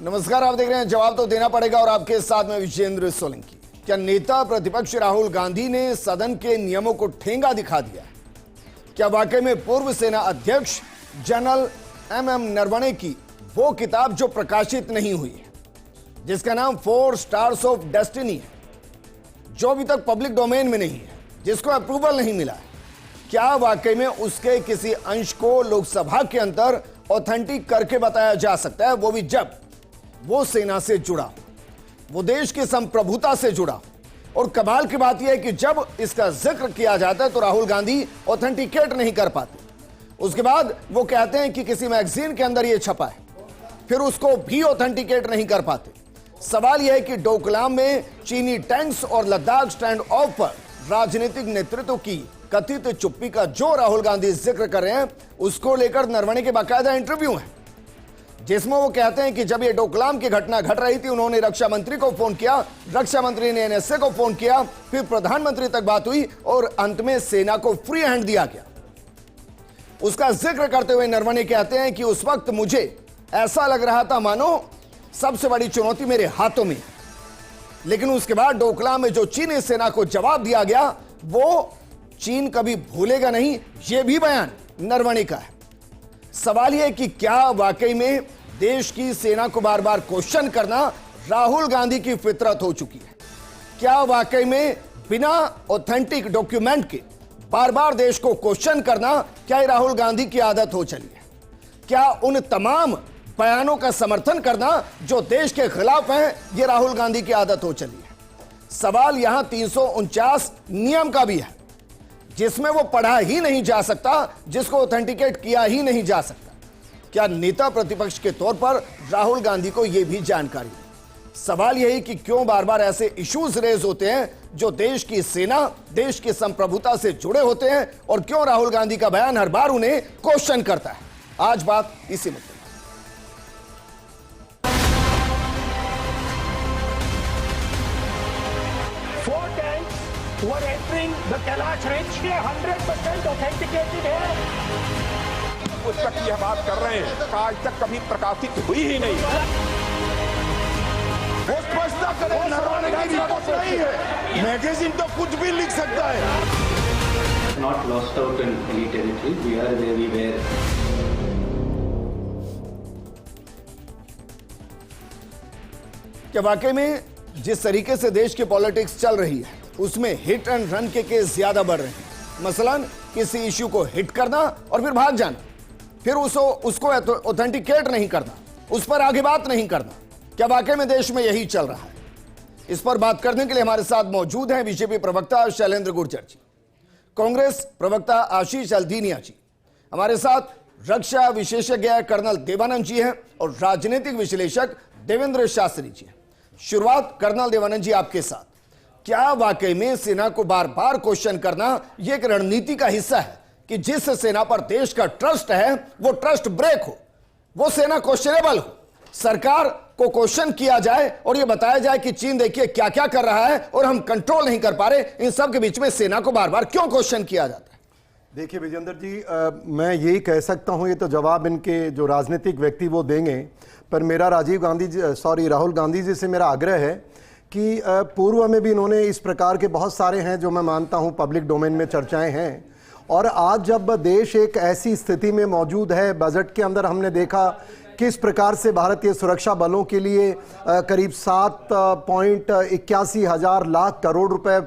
नमस्कार, आप देख रहे हैं जवाब तो देना पड़ेगा और आपके साथ में विजेंद्र सोलंकी। क्या नेता प्रतिपक्ष राहुल गांधी ने सदन के नियमों को ठेंगा दिखा दिया? क्या वाकई में पूर्व सेना अध्यक्ष जनरल एम नरवणे की वो किताब जो प्रकाशित नहीं हुई है, जिसका नाम 4 स्टार्स ऑफ डेस्टिनी है, जो अभी तक पब्लिक डोमेन में नहीं है, जिसको अप्रूवल नहीं मिला है, क्या वाकई में उसके किसी अंश को लोकसभा के अंदर ऑथेंटिक करके बताया जा सकता है, वो भी जब वो सेना से जुड़ा हो, वो देश की संप्रभुता से जुड़ा हो? और कमाल की बात यह है कि जब इसका जिक्र किया जाता है तो राहुल गांधी ऑथेंटिकेट नहीं कर पाते। उसके बाद वो कहते हैं कि किसी मैगजीन के अंदर यह छपा है, फिर उसको भी ऑथेंटिकेट नहीं कर पाते। सवाल यह है कि डोकलाम में चीनी टैंक्स और लद्दाख स्टैंड ऑफ पर राजनीतिक नेतृत्व की कथित चुप्पी का जो राहुल गांधी जिक्र कर रहे हैं, उसको लेकर नरवणे के बाकायदा इंटरव्यू है, जिसमें वो कहते हैं कि जब ये डोकलाम की घटना घट रही थी, उन्होंने रक्षा मंत्री को फोन किया, रक्षा मंत्री ने एनएसए को फोन किया, फिर प्रधानमंत्री तक बात हुई और अंत में सेना को फ्री हैंड दिया गया। उसका जिक्र करते हुए नरवणे कहते हैं कि उस वक्त मुझे ऐसा लग रहा था मानो सबसे बड़ी चुनौती मेरे हाथों में, लेकिन उसके बाद डोकलाम में जो चीनी सेना को जवाब दिया गया वो चीन कभी भूलेगा नहीं। यह भी बयान नरवणे का है। सवाल यह कि क्या वाकई में देश की सेना को बार बार क्वेश्चन करना राहुल गांधी की फितरत हो चुकी है? क्या वाकई में बिना ऑथेंटिक डॉक्यूमेंट के बार बार देश को क्वेश्चन करना क्या राहुल गांधी की आदत हो चली है? क्या उन तमाम बयानों का समर्थन करना जो देश के खिलाफ हैं, यह राहुल गांधी की आदत हो चली है? सवाल यहां 349 नियम का भी है, जिसमें वो पढ़ा ही नहीं जा सकता, जिसको ऑथेंटिकेट किया ही नहीं जा सकता। क्या नेता प्रतिपक्ष के तौर पर राहुल गांधी को यह भी जानकारी है? सवाल यही कि क्यों बार बार ऐसे इश्यूज रेज होते हैं जो देश की सेना, देश की संप्रभुता से जुड़े होते हैं, और क्यों राहुल गांधी का बयान हर बार उन्हें क्वेश्चन करता है? आज बात इसी मुद्दे पर। were entering the Kailash range, 100% authenticated है। पुस्तक की हम बात कर रहे हैं, आज तक कभी प्रकाशित हुई ही नहीं। वो स्पष्टता करें, नरवणे की रिपोर्ट नहीं है, मैगजीन तो कुछ भी लिख सकता है। Not lost out in any territory. We are where we were. क्या वाकई में जिस तरीके से देश की पॉलिटिक्स चल रही है, उसमें हिट एंड रन के केस ज्यादा बढ़ रहे हैं? मसलन किसी इश्यू को हिट करना और फिर भाग जाना, फिर उसको ऑथेंटिकेट नहीं करना, उस पर आगे बात नहीं करना। क्या वाकई में देश में यही चल रहा है? इस पर बात करने के लिए हमारे साथ मौजूद हैं बीजेपी प्रवक्ता शैलेंद्र गुर्जर जी, कांग्रेस प्रवक्ता आशीष अल्दीनिया जी, हमारे साथ रक्षा विशेषज्ञ कर्नल देवानंद जी हैं, और राजनीतिक विश्लेषक देवेंद्र शास्त्री जी हैं। शुरुआत कर्नल देवानंद जी आपके साथ। क्या वाकई में सेना को बार बार क्वेश्चन करना यह एक रणनीति का हिस्सा है कि जिस सेना पर देश का ट्रस्ट है वो ट्रस्ट ब्रेक हो, वो सेना क्वेश्चनेबल हो, सरकार को क्वेश्चन किया जाए और यह बताया जाए कि चीन देखिए क्या क्या कर रहा है और हम कंट्रोल नहीं कर पा रहे? इन सब के बीच में सेना को बार बार क्यों क्वेश्चन किया जाता है? देखिए विजेंद्र जी, मैं यही कह सकता हूं, ये तो जवाब इनके जो राजनीतिक व्यक्ति वो देंगे, पर मेरा राहुल गांधी जी से मेरा आग्रह है कि पूर्व में भी इन्होंने इस प्रकार के बहुत सारे हैं जो मैं मानता हूं पब्लिक डोमेन में चर्चाएं हैं, और आज जब देश एक ऐसी स्थिति में मौजूद है, बजट के अंदर हमने देखा किस प्रकार से भारतीय सुरक्षा बलों के लिए करीब 7.81 लाख करोड़ रुपए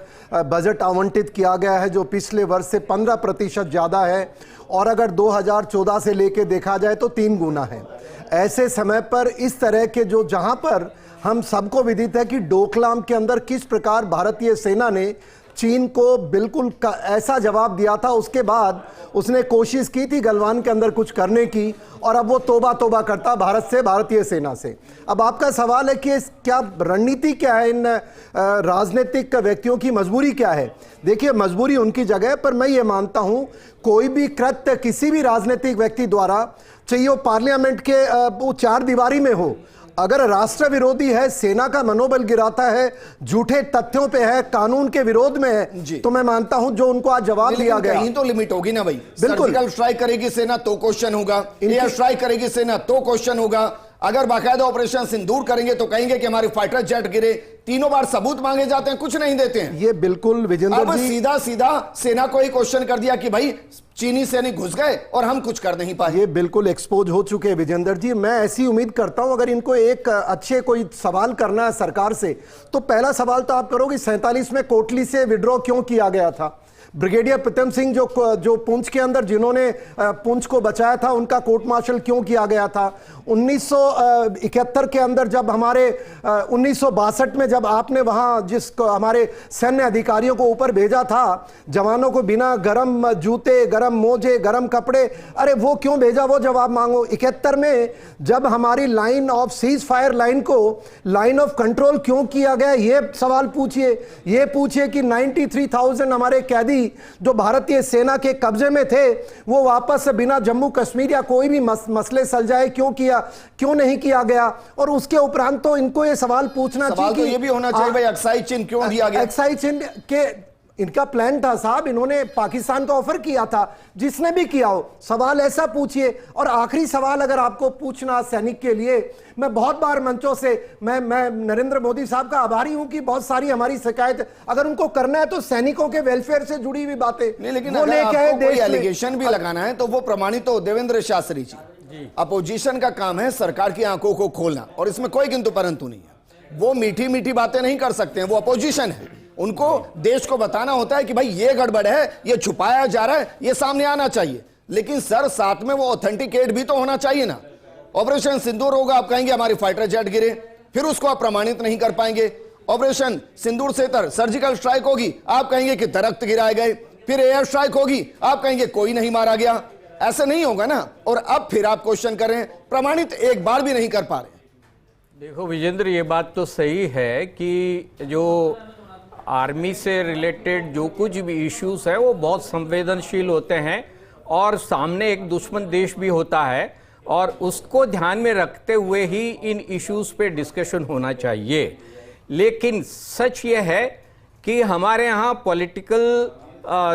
बजट आवंटित किया गया है, जो पिछले वर्ष से 15% ज़्यादा है, और अगर 2014 से लेके देखा जाए तो 3 गुना है। ऐसे समय पर इस तरह के जो जहां पर हम सबको विदित है कि डोकलाम के अंदर किस प्रकार भारतीय सेना ने चीन को बिल्कुल ऐसा जवाब दिया था, उसके बाद उसने कोशिश की थी गलवान के अंदर कुछ करने की, और अब वो तोबा तोबा करता भारत से, भारतीय सेना से। अब आपका सवाल है कि क्या रणनीति क्या है, इन राजनीतिक व्यक्तियों की मजबूरी क्या है? देखिए, मजबूरी उनकी जगह है, पर मैं ये मानता हूं कोई भी कृत्य किसी भी राजनीतिक व्यक्ति द्वारा, चाहिए वो पार्लियामेंट के वो 4 दीवारी में हो, अगर राष्ट्र विरोधी है, सेना का मनोबल गिराता है, झूठे तथ्यों पे है, कानून के विरोध में है, तो मैं मानता हूं जो उनको आज जवाब दिया गया। कहीं तो लिमिट होगी ना भाई। बिल्कुल। सर्जिकल स्ट्राइक करेगी सेना तो क्वेश्चन होगा, एयर स्ट्राइक करेगी सेना तो क्वेश्चन होगा, अगर बाकायदा ऑपरेशन सिंदूर करेंगे तो कहेंगे कि हमारे फाइटर जेट गिरे, तीनों बार सबूत मांगे जाते हैं, कुछ नहीं देते हैं। ये बिल्कुल विजेंद्र अब जी सीधा सीधा सेना को ही क्वेश्चन कर दिया कि भाई चीनी सैनिक घुस गए और हम कुछ कर नहीं पाए। ये बिल्कुल एक्सपोज हो चुके हैं विजेंद्र जी। मैं ऐसी उम्मीद करता हूं अगर इनको एक अच्छे कोई सवाल करना है सरकार से, तो पहला सवाल तो आप करोगे 47 में कोटली से विड्रॉ क्यों किया गया था। ब्रिगेडियर प्रीतम सिंह जो पुंछ के अंदर जिन्होंने पुंछ को बचाया था, उनका कोर्ट मार्शल क्यों किया गया था। 1971 के अंदर जब हमारे 1962 में जब आपने वहां हमारे सैन्य अधिकारियों को ऊपर भेजा था, जवानों को बिना गरम जूते, गरम मोजे, गरम कपड़े, अरे वो क्यों भेजा, वो जवाब मांगो। 71 में जब हमारी line of cease fire line को लाइन ऑफ कंट्रोल क्यों किया गया, ये सवाल पूछिए। ये पूछिए कि 93,000 हमारे कैदी जो भारतीय सेना के कब्जे में थे, वो वापस बिना जम्मू कश्मीर या कोई भी मसले सुलझाए क्यों नहीं किया गया। और उसके उपरांत तो इनको ये सवाल पूछना चाहिए तो ये भी होना चाहिए भाई एक्साइज चिन्ह क्यों दिया गया। एक्साइज चिन्ह के इनका प्लान था साहब, इन्होंने पाकिस्तान का ऑफर किया था, जिसने भी किया हो सवाल ऐसा पूछिए। और आखिरी सवाल अगर आपको पूछना सैनिक के लिए, मैं बहुत बार मंचों से मैं नरेंद्र मोदी साहब का आभारी हूं कि बहुत सारी हमारी शिकायत अगर उनको करना है तो सैनिकों के वेलफेयर से जुड़ी हुई बातें नहीं, लेकिन वो लेके आए। कोई एलिगेशन भी लगाना है तो वो प्रमाणित हो। देवेंद्र शास्त्री जी, अपोजिशन का काम है सरकार की आंखों को खोलना, और इसमें कोई किंतु परंतु नहीं है। वो मीठी मीठी बातें नहीं कर सकते हैं, वो अपोजिशन है। उनको देश को बताना होता है कि भाई ये गड़बड़ है, ये छुपाया जा रहा है, ये सामने आना चाहिए। लेकिन सर साथ में वो ऑथेंटिकेट भी तो होना चाहिए ना। ऑपरेशन सिंदूर होगा, आप कहेंगे हमारे फाइटर जेट गिरे, फिर उसको आप प्रमाणित नहीं कर पाएंगे। ऑपरेशन सिंदूर से सर्जिकल स्ट्राइक होगी, आप कहेंगे कि दरख्त गिराए गए। फिर एयर स्ट्राइक होगी, आप कहेंगे कोई नहीं मारा गया। ऐसे नहीं होगा ना। और अब फिर आप क्वेश्चन कर रहे हैं, प्रमाणित एक बार भी नहीं कर पा रहे। देखो विजेंद्र, ये बात तो सही है कि जो आर्मी से रिलेटेड जो कुछ भी इश्यूज है वो बहुत संवेदनशील होते हैं, और सामने एक दुश्मन देश भी होता है, और उसको ध्यान में रखते हुए ही इन इश्यूज पे डिस्कशन होना चाहिए। लेकिन सच ये है कि हमारे यहाँ पॉलिटिकल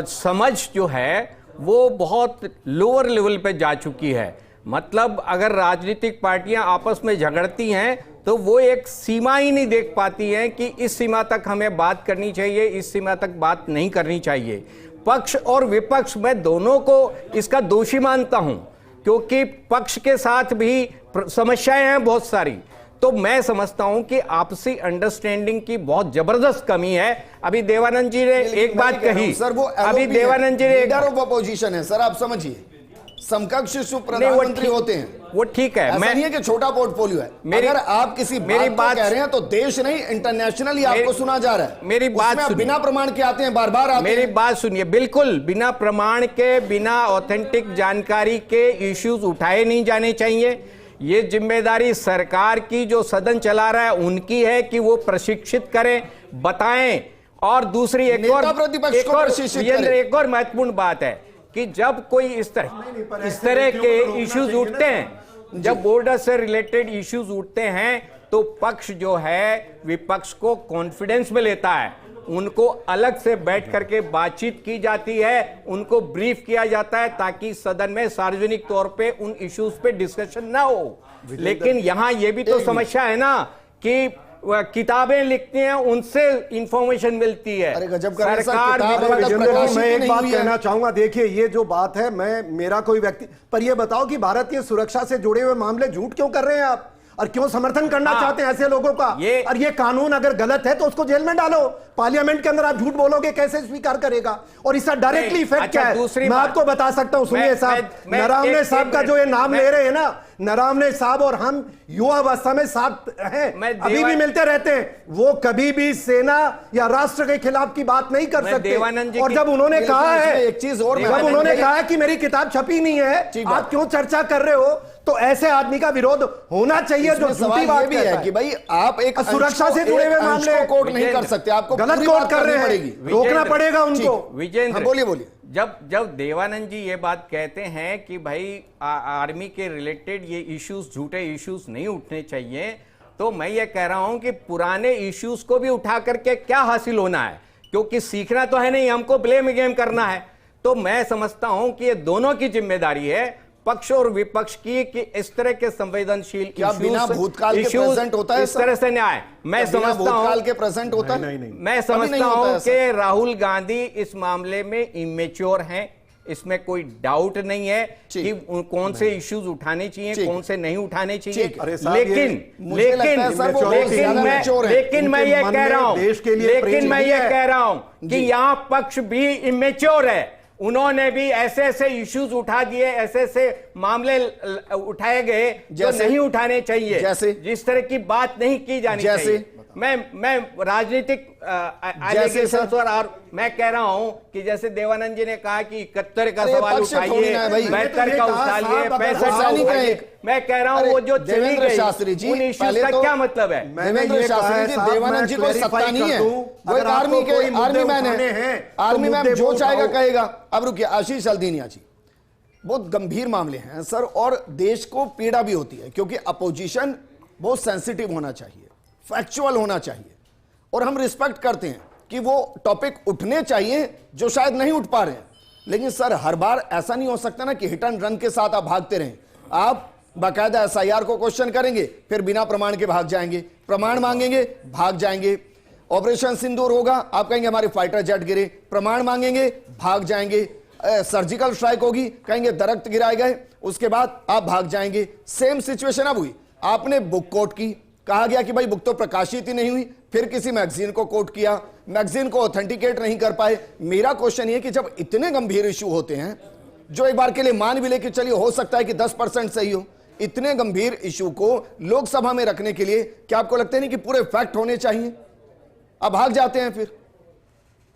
समझ जो है वो बहुत लोअर लेवल पे जा चुकी है। मतलब अगर राजनीतिक पार्टियां आपस में झगड़ती हैं तो वो एक सीमा ही नहीं देख पाती हैं कि इस सीमा तक हमें बात करनी चाहिए, इस सीमा तक बात नहीं करनी चाहिए। पक्ष और विपक्ष मैं दोनों को इसका दोषी मानता हूं, क्योंकि पक्ष के साथ भी समस्याएं हैं बहुत सारी। तो मैं समझता हूं कि आपसी अंडरस्टैंडिंग की बहुत जबरदस्त कमी है। अभी देवानंद जी ने एक बात कही, सर वो अभी देवानंद जी ने लीडर ऑफ अपोजिशन है सर, आप समझिए, समकक्ष प्रधानमंत्री होते हैं, वो ठीक है। मैं नहीं है कि छोटा पोर्टफोलियो है। अगर आप किसी मेरी बात कह रहे हैं तो देश नहीं इंटरनेशनली आपको सुना जा रहा है। मेरी बात सुनिए, बिना प्रमाण के आते हैं, बार बार आते हैं। मेरी बात सुनिए, बिल्कुल बिना प्रमाण के, बिना ऑथेंटिक जानकारी के इश्यूज उठाए नहीं जाने चाहिए। ये जिम्मेदारी सरकार की, जो सदन चला रहा है उनकी है कि वो प्रशिक्षित करें, बताएं। और दूसरी एक और महत्वपूर्ण बात है कि जब कोई इस तरह के इश्यूज उठते हैं, जब बॉर्डर से रिलेटेड इश्यूज उठते हैं, तो पक्ष जो है विपक्ष को कॉन्फिडेंस में लेता है, उनको अलग से बैठ करके बातचीत की जाती है, उनको ब्रीफ किया जाता है, ताकि सदन में सार्वजनिक तौर पे उन इश्यूज पे डिस्कशन ना हो। लेकिन यहां ये भी तो समस्या है ना कि किताबें लिखती हैं, उनसे इंफॉर्मेशन मिलती है। अरे गजब सरकार। मैं एक बात कहना चाहूंगा, देखिए ये जो बात है, मेरा कोई व्यक्ति पर ये बताओ कि भारतीय सुरक्षा से जुड़े हुए मामले झूठ क्यों कर रहे हैं आप, और क्यों समर्थन करना चाहते हैं ऐसे लोगों का। और ये कानून अगर गलत है तो उसको जेल में डालो। पार्लियामेंट के अंदर आप झूठ बोलोगे, कैसे स्वीकार करेगा। और इसका डायरेक्टली इफेक्ट क्या है, मैं आपको बता सकता हूं। सुनिए साहब, नरावने साहब का जो ये नाम ले रहे हैं ना, नरावने साहब और हम युवा अवस्था में साथ हैं, अभी भी मिलते रहते हैं। वो कभी भी सेना या राष्ट्र के खिलाफ की बात नहीं कर सकते। और जब उन्होंने कहा है, एक चीज और, जब उन्होंने कहा कि मेरी किताब छपी नहीं है, आप क्यों चर्चा कर रहे हो, तो ऐसे आदमी का विरोध होना चाहिए जो झूठी बात भी है कि भाई आप एक सुरक्षा से जुड़े हुए मामले कोर्ट नहीं कर सकते, आपको गलत कोर्ट कर रहे हैं, रोकना पड़ेगा उनको। विजेंद्र, बोलिए। जब देवानंद जी ये बात कहते हैं कि भाई आर्मी के रिलेटेड ये इश्यूज, झूठे इश्यूज नहीं उठने चाहिए, तो मैं ये कह रहा हूं कि पुराने इश्यूज को भी उठा करके क्या हासिल होना है, क्योंकि सीखना तो है नहीं, हमको ब्लेम गेम करना है। तो मैं समझता हूं कि ये दोनों की जिम्मेदारी है, पक्ष और विपक्ष की कि इस तरह के संवेदनशील क्या बिना भूतकाल के प्रेजेंट होता है इस तरह से न्याय मैं समझता हूं भूतकाल के प्रेजेंट होता है नहीं। मैं समझता हूं कि राहुल गांधी इस मामले में इमेच्योर हैं, इसमें कोई डाउट नहीं है कि कौन से इश्यूज उठाने चाहिए, कौन से नहीं उठाने चाहिए। लेकिन मैं ये कह रहा हूं कि यहां पक्ष भी इमेच्योर है। उन्होंने भी ऐसे ऐसे इश्यूज उठा दिए, ऐसे ऐसे मामले उठाए गए जो नहीं उठाने चाहिए, जैसे जिस तरह की बात नहीं की जानी चाहिए। मैं राजनीतिक एलिगेशंस और मैं कह रहा हूं कि जैसे देवानंद जी ने कहा कि 71 का सवाल उठाइए, 72 का उठाइए, 65 का उठाइए। मैं कह रहा हूं वो जो चली गई उन इश्यूज का क्या मतलब है? देवेंद्र शास्त्री जी, देवानंद जी को सत्ता नहीं है, वो एक आर्मी मैन है, आर्मी मैन जो चाहेगा कहेगा। अब रुकिए, आशीष हल्दीनिया जी, बहुत गंभीर मामले हैं सर, और देश को पीड़ा भी होती है क्योंकि अपोजिशन बहुत सेंसिटिव होना चाहिए, फैक्चुअल होना चाहिए, और हम रिस्पेक्ट करते हैं कि वो टॉपिक उठने चाहिए जो शायद नहीं उठ पा रहे हैं। लेकिन सर हर बार ऐसा नहीं हो सकता ना कि हिट एंड रन के साथ आप भागते रहें। आप बाकायदा SIR को क्वेश्चन करेंगे, फिर बिना प्रमाण के भाग जाएंगे, प्रमाण मांगेंगे भाग जाएंगे। ऑपरेशन सिंदूर होगा, आप कहेंगे हमारे फाइटर जेट गिरे, प्रमाण मांगेंगे भाग जाएंगे। सर्जिकल स्ट्राइक होगी, कहेंगे दरख्त गिराए गए, उसके बाद आप भाग जाएंगे। सेम सिचुएशन अब हुई, आपने बुक कोट की, कहा गया कि भाई बुक तो प्रकाशित ही नहीं हुई, फिर किसी मैगजीन को कोट किया, मैगजीन को ऑथेंटिकेट नहीं कर पाए। मेरा क्वेश्चन ये कि जब इतने गंभीर इशू होते हैं, जो एक बार के लिए मान भी ले कि चलिए हो सकता है कि 10% सही हो, इतने गंभीर इशू को लोकसभा में रखने के लिए क्या आपको लगता नहीं कि पूरे फैक्ट होने चाहिए? अब भाग जाते हैं फिर।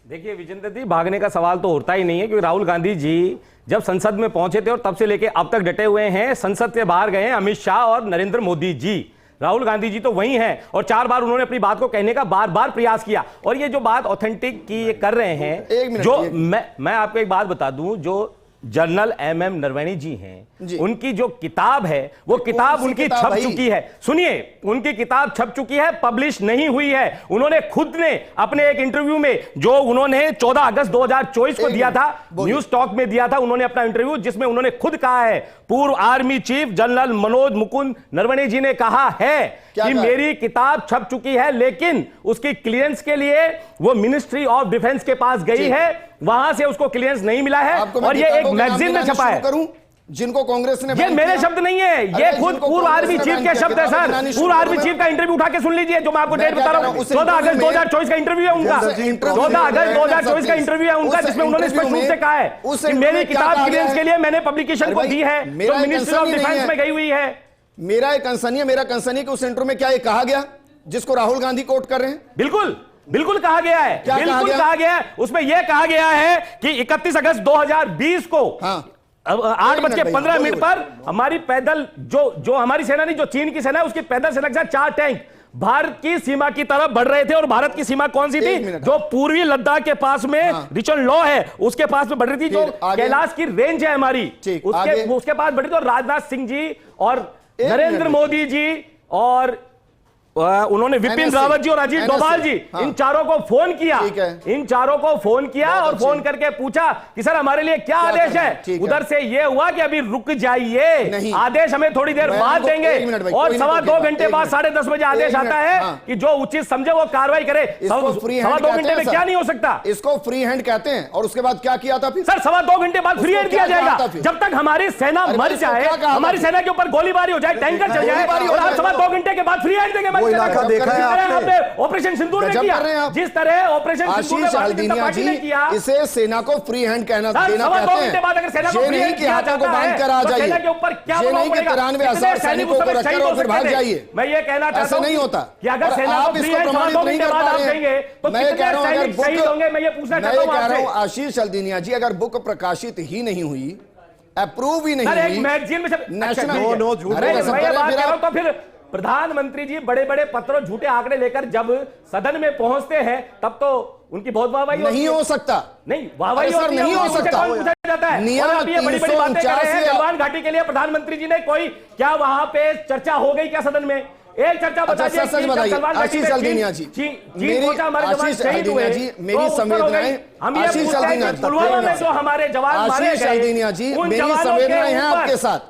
देखिए विजेंद्र जी, भागने का सवाल तो होता ही नहीं है, क्योंकि राहुल गांधी जी जब संसद में पहुंचे थे और तब से लेकर अब तक डटे हुए हैं। संसद से बाहर गए हैं अमित शाह और नरेंद्र मोदी जी, राहुल गांधी जी तो वही हैं, और 4 बार उन्होंने अपनी बात को कहने का बार बार प्रयास किया। और ये जो बात ऑथेंटिक की ये कर रहे हैं, जो मैं आपको एक बात बता दूं, जो जनरल MM नरवणे जी हैं, उनकी जो किताब है वो किताब उनकी छप चुकी है। सुनिए, उनकी किताब छप चुकी है, पब्लिश नहीं हुई है। उन्होंने खुद ने अपने एक इंटरव्यू में, जो उन्होंने 14 अगस्त 2024 को दिया था, न्यूज टॉक में दिया था उन्होंने अपना इंटरव्यू, जिसमें उन्होंने खुद कहा है, पूर्व army chief general Manoj Mukund Naravane ji ने कहा है कि मेरी किताब छप चुकी है, लेकिन उसकी क्लियरेंस के लिए वो मिनिस्ट्री ऑफ डिफेंस के पास गई है, वहां से उसको क्लियरेंस नहीं मिला है, और ये एक मैगजीन में छपा है। जिनको कांग्रेस ने, ये मेरे शब्द नहीं है, ये खुद पूर्व आर्मी चीफ के शब्द है सर। पूर्व आर्मी चीफ का इंटरव्यू उठा के सुन लीजिए, जो मैं आपको डेट बता रहा हूं, 14 अगस्त 2024 का इंटरव्यू है उनका, 14 अगस्त 2024 का इंटरव्यू है उनका, जिसमें उन्होंने स्पष्ट रूप से कहा है कि मेरी किताब क्लियरेंस के लिए मैंने पब्लिकेशन को दी है, जो मिनिस्ट्री ऑफ डिफेंस में गई हुई है। मेरा कंसर्न है कि उस इंटरव्यू में क्या ये कहा गया जिसको राहुल गांधी कोट कर रहे हैं? बिल्कुल कहा गया है, बिल्कुल कहा गया है। उसमें यह कहा गया है कि 31 अगस्त 2020 को 8:15 पर हमारी पैदल जो हमारी सेना नहीं, जो चीन की सेना है, उसकी पैदल सेना के साथ 4 टैंक भारत की सीमा की तरफ बढ़ रहे थे। और भारत की सीमा कौन सी थी? जो पूर्वी लद्दाख के पास में रिचन लॉ है, उसके पास में बढ़ रही थी, जो कैलाश की रेंज है हमारी, उसके पास बढ़ी थी। और राजनाथ सिंह जी और नरेंद्र मोदी जी और उन्होंने विपिन रावत जी और अजीत डोभाल जी, इन चारों को फोन किया, और फोन करके पूछा कि सर हमारे लिए क्या आदेश है। उधर से ये हुआ कि अभी रुक जाइए, आदेश हमें थोड़ी देर बाद देंगे, और 2.25 घंटे बाद 10:30 बजे आदेश आता है कि जो उचित समझे वो कार्रवाई करे। 2.25 घंटे में क्या नहीं हो सकता, इसको फ्री हैंड कहते हैं। और उसके बाद क्या किया था फिर सर? 2.25 घंटे बाद फ्री हैंड दिया जाएगा, जब तक हमारी सेना मर जाए, हमारी सेना के ऊपर गोलीबारी हो जाए, टैंकर चल जाए, और आप 2.25 घंटे के बाद फ्री हैंड देंगे। वो इलाका देखा है आपने, ऑपरेशन सिंदूर में किया, जिस तरह ऑपरेशन सिंदूर में हल्दीनिया जी किया, इसे सेना को फ्री हैंड कहना देना कहते हैं। बाद अगर सेना को फ्री हैंड के हाथों को बांध कर आ जाइए, के ऊपर क्या ये नहीं कि 93,000 सैनिकों को रखकर और फिर भाग जाइए। मैं ये कहना चाहता हूं, ऐसा नहीं होता कि अगर सेना को फ्री हैंड प्रमाणित नहीं कर पा रहे हैं, तो मैं कह रहा हूं अगर शहीद होंगे। मैं ये पूछना चाहता हूं, कह रहा हूं आशीष हल्दीनिया जी, अगर बुक प्रकाशित ही नहीं हुई, अप्रूव ही नहीं हुई, मैगजीन में नेशनल तो फिर प्रधानमंत्री जी बड़े बड़े पत्रों झूठे आंकड़े लेकर जब सदन में पहुंचते हैं, तब तो उनकी बहुत वाहवाही नहीं हो सकता, नहीं वाहवाही नहीं हो सकता, पूछा जाता है। और अब ये बड़ी बड़ी बातें कर रहे हैं गलवान घाटी के लिए। प्रधानमंत्री जी ने कोई क्या वहां पे चर्चा हो गई क्या सदन में? एक चर्चा बता अच्छा, सच बताइए आशीष हल्दीनिया जी, मेरी आशीष हल्दीनिया जी, मेरी संवेदनाएं, आशीष हल्दीनिया जी, हमारे जवान आशीष हल्दीनिया जी, मेरी संवेदनाएं हैं आपके साथ,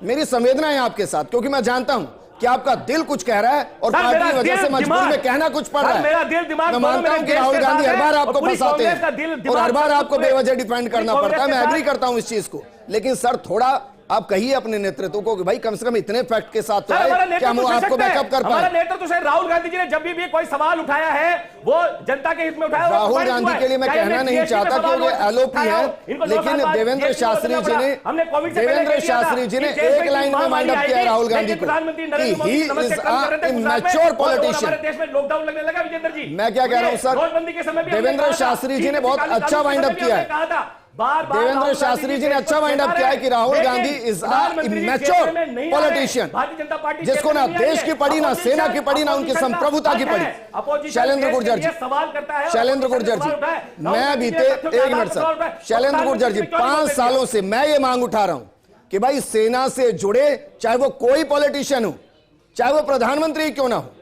मेरी संवेदनाएं आपके साथ, क्योंकि मैं जानता हूं कि आपका दिल कुछ कह रहा है और पार्टी की वजह से मजबूरी में कहना कुछ पड़ रहा है। मेरा दिल दिमाग, मैं मानता हूं कि राहुल गांधी हर बार आपको फंसाते हैं और हर बार आपको बेवजह डिफेंड करना पड़ता है, मैं एग्री करता हूं इस चीज को, लेकिन सर थोड़ा आप कहिए अपने नेतृत्व को कि भाई कम से कम इतने फैक्ट के साथ तो है कि हम आपको बैकअप कर पाए। नेतृत्व से राहुल गांधी जी ने जब भी कोई सवाल उठाया है वो जनता के हित में उठाया। राहुल गांधी के लिए मैं कहना नहीं चाहता कि वो एलओपी है, लेकिन देवेंद्र शास्त्री जी ने एक लाइन में माइंड अप किया है राहुल गांधी को कि he is a mature politician. Lockdown लगने लगा विजेंद्र जी, मैं क्या कह रहा हूं सर, देवेंद्र शास्त्री जी ने बहुत अच्छा माइंड अप किया है, देवेंद्र शास्त्री जी ने अच्छा माइंड अप किया है कि Rahul Gandhi is a mature politician, जिसको ना देश की पड़ी, ना सेना की पड़ी, ना उनकी संप्रभुता की पड़ी। शैलेंद्र गुर्जर जी, शैलेंद्र गुर्जर जी, मैं बीते एक मिनट सर, शैलेंद्र गुर्जर जी, 5 सालों से मैं ये मांग उठा रहा हूं कि भाई सेना से जुड़े चाहे वो कोई पॉलिटिशियन हो, चाहे वो प्रधानमंत्री क्यों ना हो,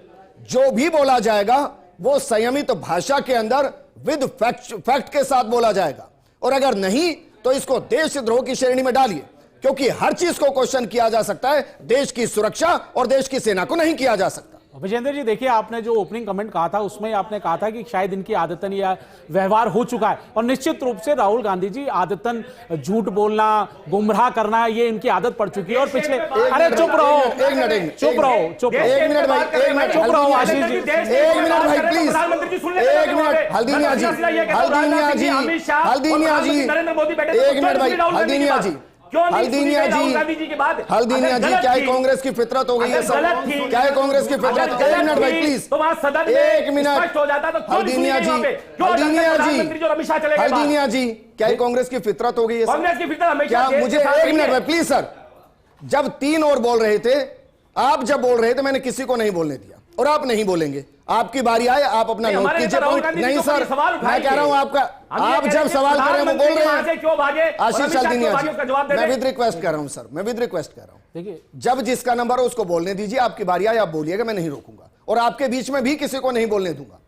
जो भी बोला जाएगा वो संयमित भाषा के अंदर विद फैक्ट के साथ बोला जाएगा, और अगर नहीं तो इसको देशद्रोह की श्रेणी में डालिए, क्योंकि हर चीज को क्वेश्चन किया जा सकता है, देश की सुरक्षा और देश की सेना को नहीं किया जा सकता। विजेंद्र जी देखिए, आपने जो ओपनिंग कमेंट कहा था उसमें आपने कहा था कि शायद इनकी आदतन या व्यवहार हो चुका है, और निश्चित रूप से राहुल गांधी जी आदतन झूठ बोलना, गुमराह करना, ये इनकी आदत पड़ चुकी है। और पिछले अरे चुप रहो, एक मिनट चुप रहो, एक मिनट भाई, एक मिनट चुप रहो आशीष जी, एक मिनट भाई प्लीज, एक मिनट हल्दीनिया जी, हल्दीनिया जी, हल्दीनिया जी, एक मिनट भाई, हल्दीनिया जी, हल्दीनिया जी, हल्दीनिया जी, क्या है कांग्रेस की फितरत हो गई है सर, क्या है कांग्रेस की फितरत? एक मिनट भाई प्लीज, एक मिनट, हल्दीनिया जी, हल्दीनिया जी, हल्दीनिया जी, क्या है कांग्रेस की फितरत हो गई है सर? क्या मुझे एक मिनट भाई प्लीज सर, जब 3 और बोल रहे थे, आप जब बोल रहे थे मैंने किसी को नहीं बोलने दिया, और आप नहीं बोलेंगे, आपकी बारी आए, आप अपना नोट कीजिए। नहीं सर, मैं कह रहा हूं आपका, आप जब सवाल कर रहे हैं वो बोल रहे हैं। आशीष हल्दीनिया जी, मैं विद रिक्वेस्ट कर रहा हूं सर, मैं विद रिक्वेस्ट कर रहा हूं, देखिए जब जिसका नंबर हो उसको बोलने दीजिए, आपकी बारी आए आप बोलिएगा, मैं नहीं रोकूंगा, और आपके बीच में भी किसी को नहीं बोलने दूंगा।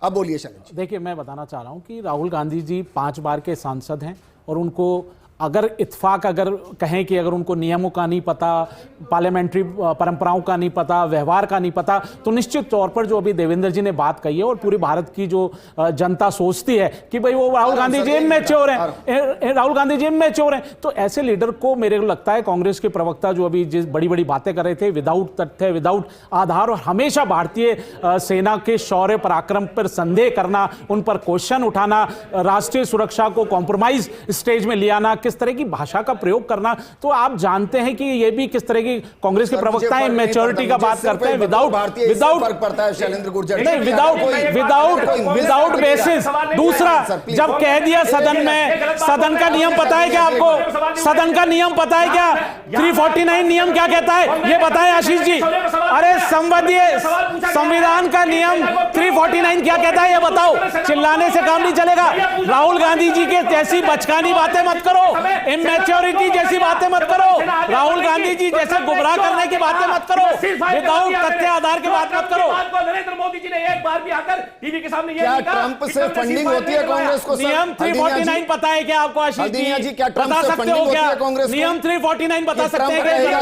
अब बोलिए शैलेंद्र जी। देखिए मैं बताना चाह रहा हूं कि राहुल गांधी जी 5 बार के सांसद हैं, और उनको अगर इत्फाक अगर कहें कि अगर उनको नियमों का नहीं पता, पार्लियामेंट्री परंपराओं का नहीं पता, व्यवहार का नहीं पता, तो निश्चित तौर पर जो अभी देवेंद्र जी ने बात कही है और पूरी भारत की जो जनता सोचती है कि भाई वो राहुल गांधी जी इमैच्योर हैं, राहुल गांधी जी इमैच्योर हैं, तो ऐसे लीडर को मेरे को लगता है कांग्रेस के प्रवक्ता जो अभी जिस बड़ी बड़ी बातें कर रहे थे विदाउट तथ्य, विदाउट आधार, और हमेशा भारतीय सेना के शौर्य पराक्रम पर संदेह करना, उन पर क्वेश्चन उठाना, राष्ट्रीय सुरक्षा को कॉम्प्रोमाइज स्टेज में ले आना, किस तरह की भाषा का प्रयोग करना, तो आप जानते हैं कि ये भी किस तरह की कांग्रेस के प्रवक्ता हैं, मैच्योरिटी का बात करते हैं, विदाउट पड़ता है शैलेंद्र गुर्जर, नहीं विदाउट बेसिस। दूसरा, जब कह दिया सदन में, सदन का नियम पता है क्या आपको? सदन का नियम पता है क्या? 349 नियम क्या कहता है ये बताएं आशीष जी। अरे संविधान का नियम 349 क्या कहता है ये बताओ, चिल्लाने से काम नहीं चलेगा। राहुल गांधी जी के जैसी बचकानी बातें मत करो, इमैच्योरिटी जैसी बातें मत करो, राहुल गांधी जी जैसे गुमराह करने की बातें मत करो, विदाउट तथ्य आधार की बात मत करो। नरेंद्र मोदी जी ने एक बार भी आकर टीवी के सामने क्या ट्रंप से फंडिंग होती है कांग्रेस को? नियम 349 पता है क्या आपको आशीष जी? बता सकते हो क्या कांग्रेस? नियम 349 बता सकते हैं क्या?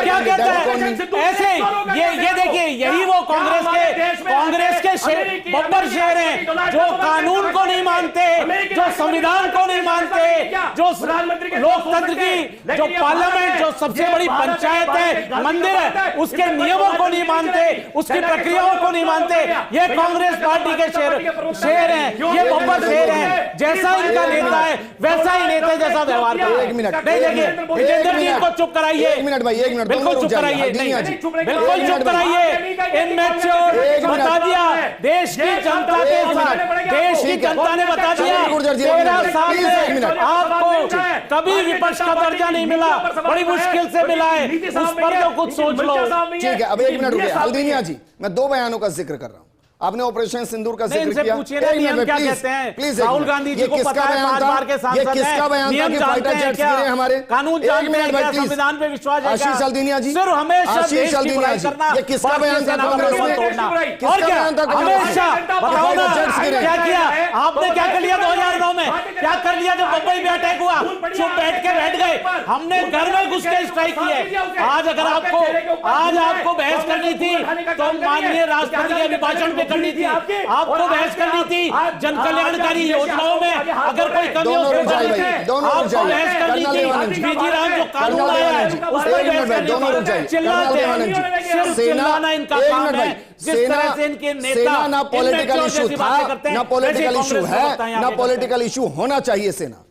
क्या कहता है? ऐसे ये देखिए, यही वो कांग्रेस के बब्बर शेर हैं जो कानून को नहीं मानते, जो संविधान को नहीं मानते, जो लोकतंत्र की जो पार्लियामेंट, जो सबसे बड़ी पंचायत है, मंदिर है, उसके नियमों को नहीं मानते, उसकी प्रक्रियाओं को नहीं मानते। ये कांग्रेस पार्टी के शेर हैं, ये बब्बर शेर हैं। जैसा इनका नेता है वैसा ही नेता जैसा व्यवहार करते हैं। एक मिनट, नहीं देखिए विजेंद्र जी को चुप कराइए, एक मिनट भाई, एक मिनट, बिल्कुल चुप कराइए, बिल्कुल चुप कराइए। इनमैच्योर बता दिया देश की जनता के साथ, देश की जनता ने बता दिया 13 साल में आपको कभी विपक्ष का दर्जा नहीं मिला, बड़ी मुश्किल से मिला है, उस पर तो कुछ सोच लो। ठीक है, अब एक मिनट रुकिए हल्दीनिया जी, मैं 2 बयानों का जिक्र कर रहा हूं। आपने ऑपरेशन सिंदूर का नहीं, जिक्र इनसे किया। पूछिए ना एक नियम मिनट, क्या प्लीज, कहते हैं। प्लीज, राहुल गांधी जी को पता है 5 बार के सांसद ये हैं। किसका बयान था नियम कि जानते फाइटर हैं जेट्स क्या? गिरे हमारे? कानून एक जानते मिनट हैं भाई, क्या? प्लीज। संविधान पे विश्वास है क्या? आशीष सल्दिनिया जी, सिर्फ हमेशा आशीष देश की सल्दिनिया बुराई जी, करना, ये किसका भारतीय बयान था सेना का कांग्रेस मनोबल में? तोड़ना। किसका और क्या? बयान था कांग्रेस में? हमेशा बताओ ना, फाइटर जेट्स गिरे। क्या किया आपने? क्या कर लिया 2009 में? क्या कर लिया जब मुंबई में अटैक हुआ? चुप बैठ गए। हमने घर में घुस के स्ट्राइक किए। आज अगर आपको बहस करनी थी तो माननीय राष्ट्रपति के अभिभाषण पे करनी थी, आपको बहस करनी थी जन कल्याणकारी योजनाओं में अगर कोई कमी हो तो आपको बहस करनी थी। बीजी राम जो कानून आया है उस पर बहस करनी थी। चिल्लाते हैं, सिर्फ चिल्लाना इनका काम है। जिस तरह से इनके नेता सेना ना पॉलिटिकल इशू था, ना पॉलिटिकल इशू है, ना ना पॉलिटिकल इशू होना चाहिए। सेना,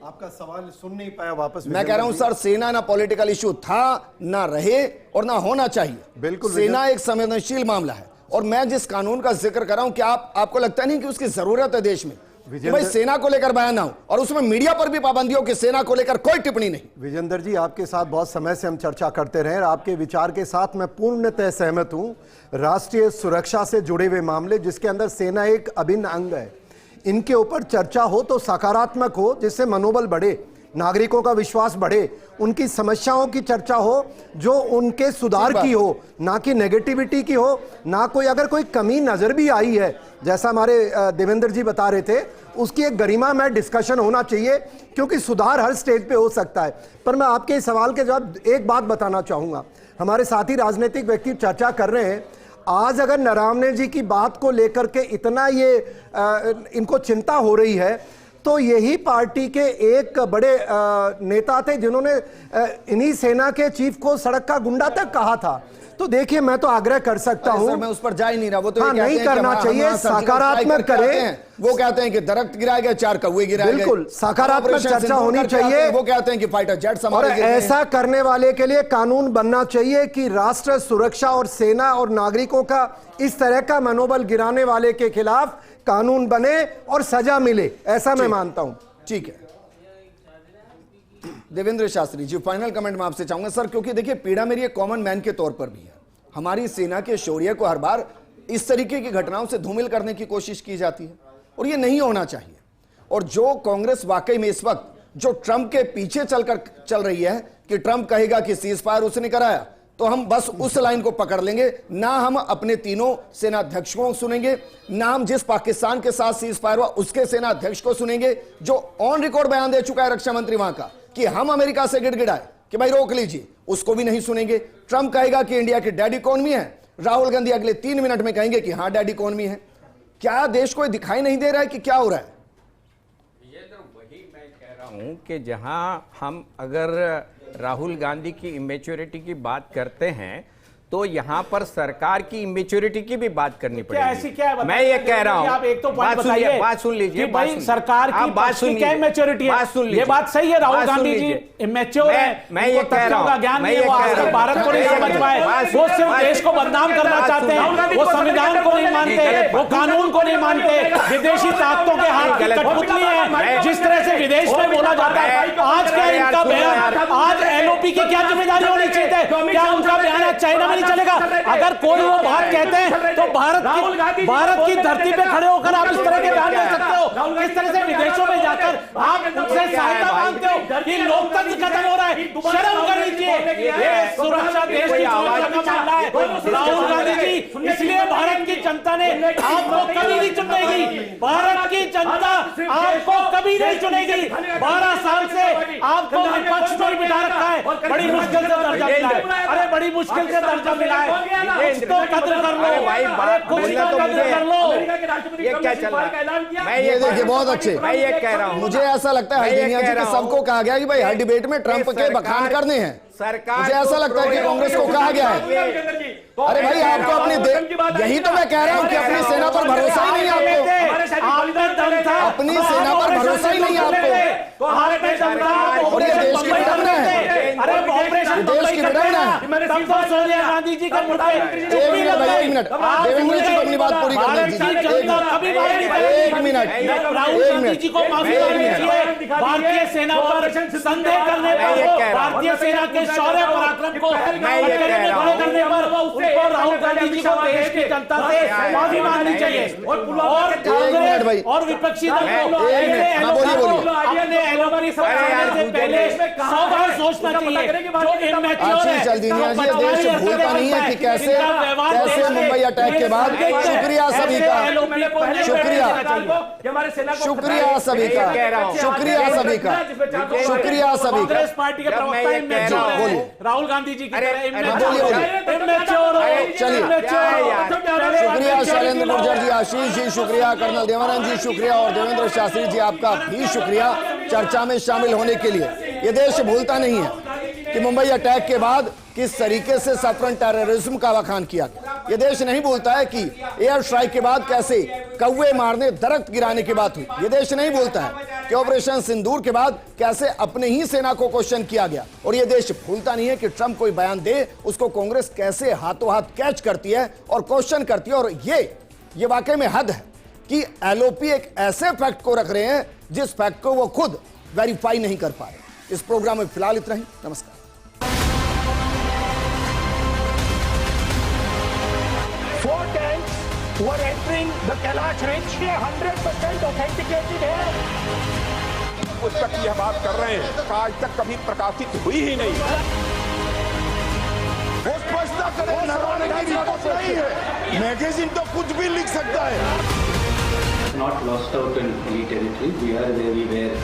आपका सवाल सुन नहीं पाया वापस। मैं कह रहा हूं सर, सेना ना पॉलिटिकल इशू था, ना रहे और ना होना चाहिए। बिल्कुल, सेना एक संवेदनशील मामला है। और मैं जिस कानून का जिक्र कर रहा हूं, क्या आपको लगता नहीं कि उसकी जरूरत है देश में कि भाई सेना को लेकर बयान ना हो और उसमें मीडिया पर भी पाबंदी हो कि सेना को लेकर कोई टिप्पणी नहीं। विजेंद्र जी, आपके साथ बहुत समय से हम चर्चा करते रहे और आपके विचार के साथ मैं पूर्णतः सहमत हूं। राष्ट्रीय सुरक्षा से जुड़े हुए मामले जिसके अंदर सेना एक अभिन्न अंग है, इनके ऊपर चर्चा हो तो सकारात्मक हो, जिससे मनोबल बढ़े, नागरिकों का विश्वास बढ़े, उनकी समस्याओं की चर्चा हो जो उनके सुधार की हो, ना कि नेगेटिविटी की हो, ना कोई अगर कोई कमी नजर भी आई है जैसा हमारे देवेंद्र जी बता रहे थे, उसकी एक गरिमा में डिस्कशन होना चाहिए क्योंकि सुधार हर स्टेज पे हो सकता है। पर मैं आपके सवाल के जवाब एक बात बताना चाहूंगा। हमारे साथी राजनीतिक व्यक्ति चर्चा कर रहे हैं, आज अगर नरवणे जी की बात को लेकर के इतना ये इनको चिंता हो रही है तो यही पार्टी के एक बड़े नेता थे जिन्होंने इन्हीं सेना के चीफ को सड़क का गुंडा तक कहा था। तो देखिए, मैं तो आग्रह कर सकता हूं, मैं उस पर जा ही नहीं रहा। वो तो हाँ, नहीं करना चाहिए, सकारात्मक करें। वो कहते हैं कि दरख्त गिराए गए, 4 कौवे गिराए गए। बिल्कुल, सकारात्मक चर्चा होनी चाहिए। वो कहते हैं कि फाइटर जेट्स और हमारे गिर गए हैं। ऐसा करने वाले के लिए कानून बनना चाहिए कि राष्ट्र सुरक्षा और सेना और नागरिकों का इस तरह का मनोबल गिराने वाले के खिलाफ कानून बने और सजा मिले, ऐसा मैं मानता हूं। ठीक है देवेंद्र शास्त्री जी, फाइनल कमेंट मैं आपसे चाहूंगा सर, क्योंकि देखिए पीड़ा मेरी एक कॉमन मैन के तौर पर भी है। हमारी सेना के शौर्य को हर बार इस तरीके की घटनाओं से धूमिल करने की कोशिश की जाती है और ये नहीं होना चाहिए। और जो कांग्रेस वाकई में इस वक्त जो ट्रंप के पीछे चल रही है कि ट्रंप कहेगा कि सीज फायर उसने कराया, तो हम बस उस लाइन को पकड़ लेंगे। ना हम अपने तीनों सेना अध्यक्षों को सुनेंगे, ना हम जिस पाकिस्तान के साथ सीज फायर हुआ उसके सेना अध्यक्ष को सुनेंगे, जो ऑन रिकॉर्ड बयान दे चुका है रक्षा मंत्री वहां का कि हम अमेरिका से गिड़गिड़ाए कि भाई रोक लीजिए, उसको भी नहीं सुनेंगे। ट्रंप कहेगा कि इंडिया की डैड इकोनॉमी है, राहुल गांधी अगले 3 मिनट में कहेंगे कि हां डैड इकोनॉमी है। क्या देश को दिखाई नहीं दे रहा है कि क्या हो रहा है? ये तो वही मैं कह रहा हूं कि जहां हम अगर राहुल गांधी की इमेच्योरिटी की बात करते हैं तो यहाँ पर सरकार की इमेच्योरिटी की भी बात करनी पड़ेगी। मैं ये कह रहा हूँ, आप एक तो बात सुनिए, बात सुन लीजिए, भाई सरकार की बात सुनिए, क्या इमेच्योरिटी है? बात सुन लीजिए, ये बात सही है, राहुल गांधी जी इमेच्योर है, मैं ये कह रहा हूँ, ज्ञान नहीं है, वो आज तक भारत को नहीं समझ पाए, वो सिर्फ देश को बदनाम करना चाहते हैं, वो संविधान को नहीं मानते, वो कानून को नहीं मानते, विदेशी ताकतों के हाथ की कठपुतली है। जिस तरह से विदेश में बोला जाता है, आज क्या इनका बयान, आज एलओपी की क्या जिम्मेदारी होनी चाहिए? क्या उनका बयान आज चाइना में नहीं चलेगा? अगर कोई वो बात कहते हैं तो भारत की धरती पे खड़े होकर आप इस तरह के बयान दे सकते हो? किस तरह से विदेशों में जाकर आप उनसे सहायता मांगते हो कि लोकतंत्र खत्म हो रहा है? शर्म कर लीजिए। ये सुरक्षा देश की सुरक्षा का मामला है राहुल गांधी जी, इसलिए भारत की जनता ने आपको कभी नहीं चुनेगी। भारत की जनता आपको कभी नहीं चुनेगी। 12 साल से आपको विपक्ष में बिठा रखा है, बड़ी मुश्किल से दर्जा मिला है। अरे बड़ी मुश्किल से दर्जा मिला है, कुछ तो कदर कर लो भाई, कुछ तो कदर कर लो। ये क्या चल रहा है? मैं ये देखिए बहुत अच्छे, मैं ये कह रहा हूँ, मुझे ऐसा लगता है हल्दिनिया जी कि सबको कहा गया कि भाई हर डिबेट में ट्रंप के बखान करने हैं। सरकार मुझे ऐसा लगता है कि कांग्रेस को कहा गया है, अरे भाई आपको अपनी यही तो मैं कह रहा हूं कि अपनी सेना पर भरोसा ही नहीं आपको, अपनी सेना पर भरोसा ही नहीं आपको। और ये देश की विडंबना है, देश की विडंबना है। सोनिया गांधी जी का एक मिनट देवेंद्र जी को अपनी बात पूरी करने दीजिए। एक मिनट राहुल गांधी जी को माफी मांगनी चाहिए। भारतीय सेना पर संदेह करने पर, भारतीय सेना के शौर्य पराक्रम को करने पर उनको राहुल गांधी जी को देश की जनता से माफी मांगनी चाहिए और कांग्रेस और विपक्षी दल को पहले 100 बार सोचना चाहिए। जो इम्मैच्योर है, चल्दीनिया जी, देश भूलता नहीं है कि कैसे मुंबई अटैक के बाद शुक्रिया सभी का, शुक्रिया सभी का, शुक्रिया सभी का। कांग्रेस पार्टी के प्रवक्ता इम्मैच्योर है, राहुल गांधी जी की तरह इम्मैच्योर हो। शुक्रिया शैलेंद्र गुर्जर जी, आशीष जी शुक्रिया, कर्नल देवानंद जी शुक्रिया और देवेंद्र शास्त्री जी आपका भी शुक्रिया चर्चा में शामिल होने के लिए। ये देश भूलता नहीं है कि मुंबई अटैक के बाद किस तरीके से सफरन टेररिज्म का बखान किया गया। ये देश नहीं भूलता है कि एयर स्ट्राइक के बाद कैसे कौवे मारने, दरख्त गिराने की बात हुई। ये देश नहीं भूलता है कि ऑपरेशन सिंदूर के बाद कैसे अपने ही सेना को क्वेश्चन किया गया। और ये देश भूलता नहीं है कि ट्रंप कोई बयान दे, उसको कांग्रेस कैसे हाथों हाथ कैच करती है और क्वेश्चन करती है। और ये वाकई में हद है कि एलओपी एक ऐसे फैक्ट को रख रहे हैं जिस फैक्ट को वो खुद वेरीफाई नहीं कर पा रहे। इस प्रोग्राम में फिलहाल इतना ही। नमस्कार। Four tanks were entering the Kailash Range. ये 100% authenticated है। पुस्तक की हम बात कर रहे हैं, आज तक कभी प्रकाशित हुई ही नहीं। वो स्पष्टता करें, डराने की जरूरत नहीं है। मैगजीन तो कुछ भी लिख सकता है। Not lost out in any territory. We are where we were